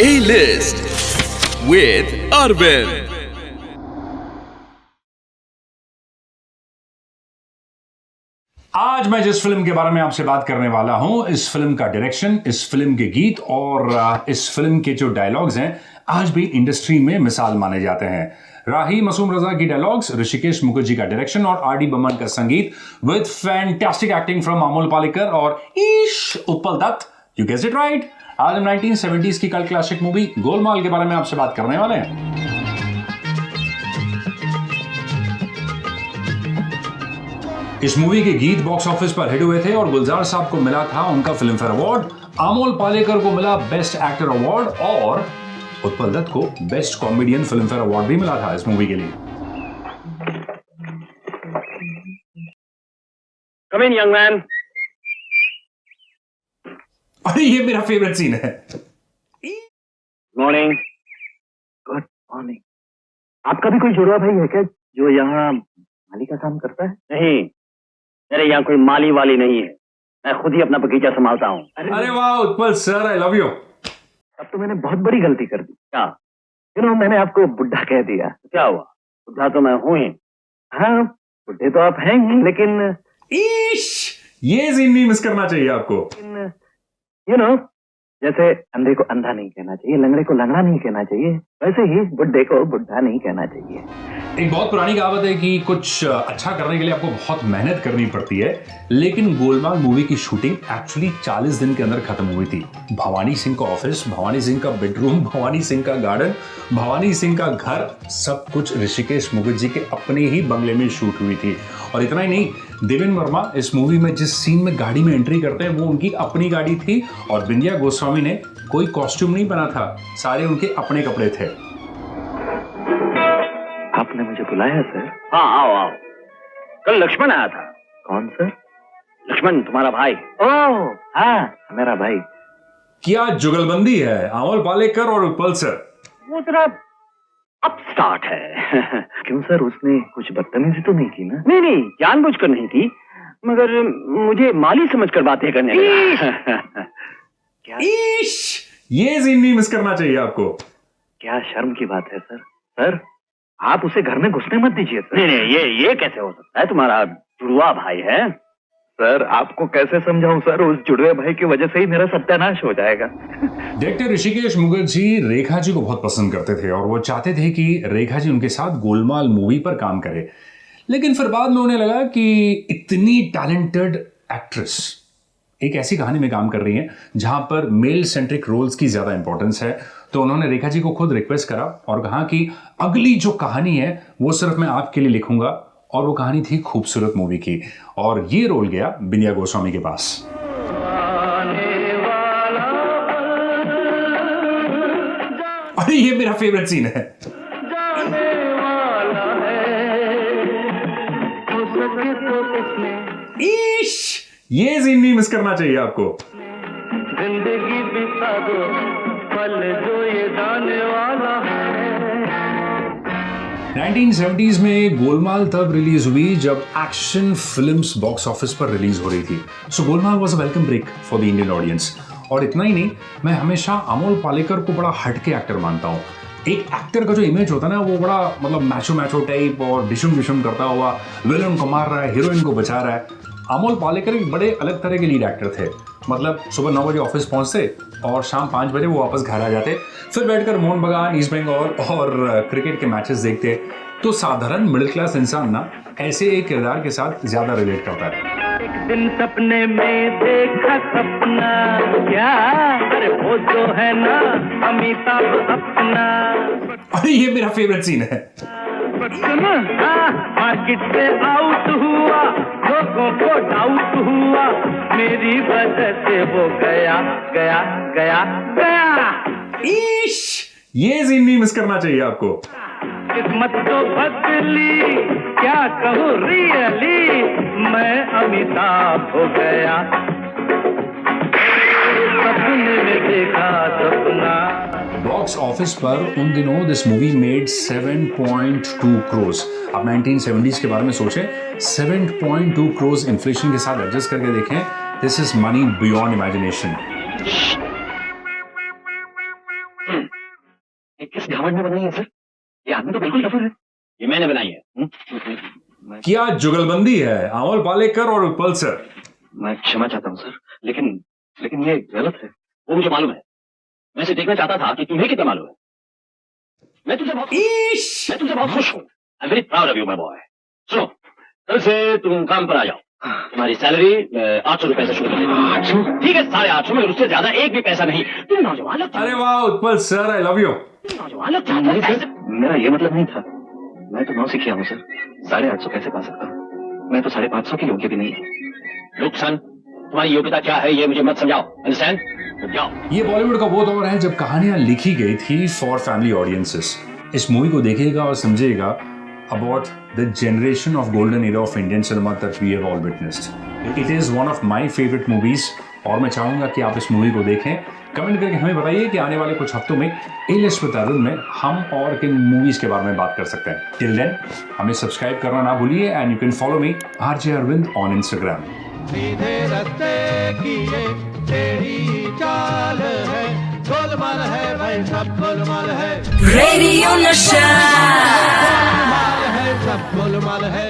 A-List with Arvind. आज मैं जिस फिल्म के बारे में आपसे बात करने वाला हूं, इस फिल्म का डायरेक्शन, इस फिल्म के गीत और इस फिल्म के जो डायलॉग्स हैं आज भी इंडस्ट्री में मिसाल माने जाते हैं। राही मासूम रजा की डायलॉग्स, ऋषिकेश मुखर्जी का डायरेक्शन और आर डी बर्मन का संगीत with fantastic acting from Amol Palekar और Utpal Dutt. You guessed it right. आज हम 1970s की कल्ट क्लासिक मूवी गोलमाल के बारे में आपसे बात करने वाले हैं। इस मूवी के गीत बॉक्स ऑफिस पर हिट हुए थे और गुलजार साहब को मिला था उनका film fair award, Amol Palekar को मिला बेस्ट एक्टर अवार्ड और उत्पल दत्त को best comedian film fair award भी मिला था इस मूवी के लिए। कम इन यंग मैन। अरे ये मेरा फेवरेट सीन है। मॉर्निंग। Good morning. आपका भी कोई जुड़वा भाई है क्या जो यहाँ माली का काम करता है? नहीं, मेरे यहाँ कोई माली वाली नहीं है, मैं खुद ही अपना बगीचा संभालता हूँ। अरे वाह Utpal sir, I love you. अब तो मैंने बहुत बड़ी गलती कर दी। क्या? मैंने आपको बुढ़ा कह दिया। क्या हुआ? बुढ़ा तो मैं हूँ ही। हाँ, बुढ़े तो आप हैं ही, लेकिन ये सीन नहीं मिस करना चाहिए आपको। जैसे अंधे को अंधा नहीं कहना चाहिए, लंगड़े को लंगड़ा नहीं कहना चाहिए, वैसे ही बुढ़े को बुढ़ा नहीं कहना चाहिए। एक बहुत पुरानी कहावत है कि कुछ अच्छा करने के लिए आपको बहुत मेहनत करनी पड़ती है, लेकिन गोलमाल मूवी की शूटिंग एक्चुअली 40 दिन के अंदर खत्म हुई थी। भवानी सिंह का ऑफिस, भवानी सिंह का बेडरूम, भवानी सिंह का गार्डन, भवानी सिंह का घर, सब कुछ ऋषिकेश मुखर्जी के अपने ही बंगले में शूट हुई थी। और इतना ही नहीं, देवेंद्र वर्मा इस मूवी में जिस सीन में गाड़ी में एंट्री करते हैं वो उनकी अपनी गाड़ी थी और बिंदिया गोस्वामी ने कोई कॉस्ट्यूम नहीं पहना था, सारे उनके अपने कपड़े थे। आपने मुझे बुलाया सर? हाँ, आओ आओ। कल लक्ष्मण आया था। कौन सर? लक्ष्मण, तुम्हारा भाई। ओह हाँ, मेरा भाई। क्या जुगलबंदी है अमोल पालेकर और उत्पल सर। वो जरा अब स्टार्ट है। क्यों सर, उसने कुछ बदतमीजी तो नहीं की ना? नहीं नहीं, जानबूझकर नहीं की, मगर मुझे माली समझकर बातें करने लगा। क्या? ये सीन नहीं मिस करना चाहिए आपको। क्या शर्म की बात है सर। सर, आप उसे घर में घुसने मत दीजिए सर। नहीं नहीं, ये कैसे हो सकता है? तुम्हारा जुड़वा भाई है। सर, आपको कैसे समझाऊं सर, उस जुड़वे भाई की वजह से ही मेरा सत्यानाश हो जाएगा। डायरेक्टर ऋषिकेश मुखर्जी रेखा जी को बहुत पसंद करते थे और वो चाहते थे कि रेखा जी उनके साथ गोलमाल मूवी पर काम करे, लेकिन फिर बाद में उन्हें लगा कि इतनी टैलेंटेड एक्ट्रेस एक ऐसी कहानी में काम कर रही हैं जहां पर मेल सेंट्रिक रोल्स की ज्यादा इंपॉर्टेंस है, तो उन्होंने रेखा जी को खुद रिक्वेस्ट करा और कहा कि अगली जो कहानी है वो सिर्फ मैं आपके लिए लिखूंगा, और वो कहानी थी खूबसूरत मूवी की, और ये रोल गया बिंदिया गोस्वामी के पास। अरे ये मेरा फेवरेट सीन है। ये सीन नहीं मिस करना चाहिए आपको। जिंदगी बिता दो पल जो ये जाने वाला है। 1970s में गोलमाल तब रिलीज हुई जब एक्शन फिल्म्स बॉक्स ऑफिस पर रिलीज हो रही थी। So Golmaal was a welcome break for the Indian audience. और इतना ही नहीं, मैं हमेशा अमोल पालेकर को बड़ा हटके एक्टर मानता हूँ। एक एक्टर का जो इमेज होता है ना, वो बड़ा मतलब मैचो टाइप और डिशुम डिशुम करता हुआ विलन को मार रहा है, हीरोइन को बचा रहा है। अमोल पालेकर एक बड़े अलग तरह के लीड एक्टर थे। मतलब सुबह 9 बजे ऑफिस पहुंचते और शाम 5 बजे वो वापस घर आ जाते, फिर बैठकर मोहन बगान, ईस्ट बंगाल और क्रिकेट के मैचेस देखते। तो साधारण मिडिल क्लास इंसान ना ऐसे एक किरदार के साथ ज्यादा रिलेट करता है। एक दिन सपने में देखा सपना, क्या अरे वो जो है ना अमिताभ अपना। अरे ये मेरा फेवरेट सीन है। मार्केट से आउट हुआ, लोगों को डाउट हुआ, मेरी वजह से वो गया गया गया गया। ये सीन नहीं मिस करना चाहिए आपको। किस्मत तो बदली, क्या कहूँ रियली, मैं अमिताभ हो गया, सपने में देखा सपना। बॉक्स ऑफिस पर उन दिनों दिस मूवी मेड 7.2 करोड़। अब 1970s के बारे में सोचें, 7.2 करोड़ इन्फ्लेशन के साथ एडजस्ट करके देखें, this is money beyond imagination. किस घमंड में बनाई है सर? ये आदमी तो बिल्कुल डफर है। ये मैंने बनाई है। क्या जुगलबंदी है अमोल पालेकर और उत्पल सर। मैं क्षमा चाहता हूँ सर, लेकिन ये गलत है। वो मुझे मालूम है। मैं सिर्फ देखना चाहता था कि तुम्हें कितना मालूम है। मैं तुझे बहुत खुश हूँ। I am very proud of you my boy. सुनो, कल से तुम काम पर आ जाओ। तुम्हारी सैलरी 800 रुपए से शुरू कर देंगे। 800? ठीक है, 850, मगर उससे ज्यादा एक भी पैसा नहीं। तुम नौजवान लोग। अरे वाह Utpal sir, I love you. नौजवान लोग चाहते हैं सर। मेरा ये मतलब नहीं था। मैं तो 9 से किया हूँ सर। 850 कैसे पा सकता हूँ? मैं तो 550 के योग्य भी नहीं हूँ। लुक सन, तुम्हारी योग्यता क्या है ये मुझे मत समझाओ। अंडरस्टैंड? जाओ। ये बॉलीवुड का वो दौर है जब कहानियां लिखी गई थी फॉर फैमिली ऑडियंसेस। इस मूवी को देखिएगा और समझिएगा about the generation of golden era of Indian cinema that we have all witnessed. It is one of my favourite movies और मैं चाहूँगा कि आप इस मूवी को देखें। कमेंट करके हमें बताइए कि आने वाले कुछ हफ्तों में ए लिस्ट विद अरुण में हम और किन मूवीज के बारे में बात कर सकते हैं। टिल देन हमें सब्सक्राइब करना ना भूलिए and you can follow me RJ Arvind on Instagram. सीधे रस्ते की ये तेरी चाल है, गोलमाल है भाई सब गोलमाल है। Radio Nasha. गोलमाल है सब गोलमाल है।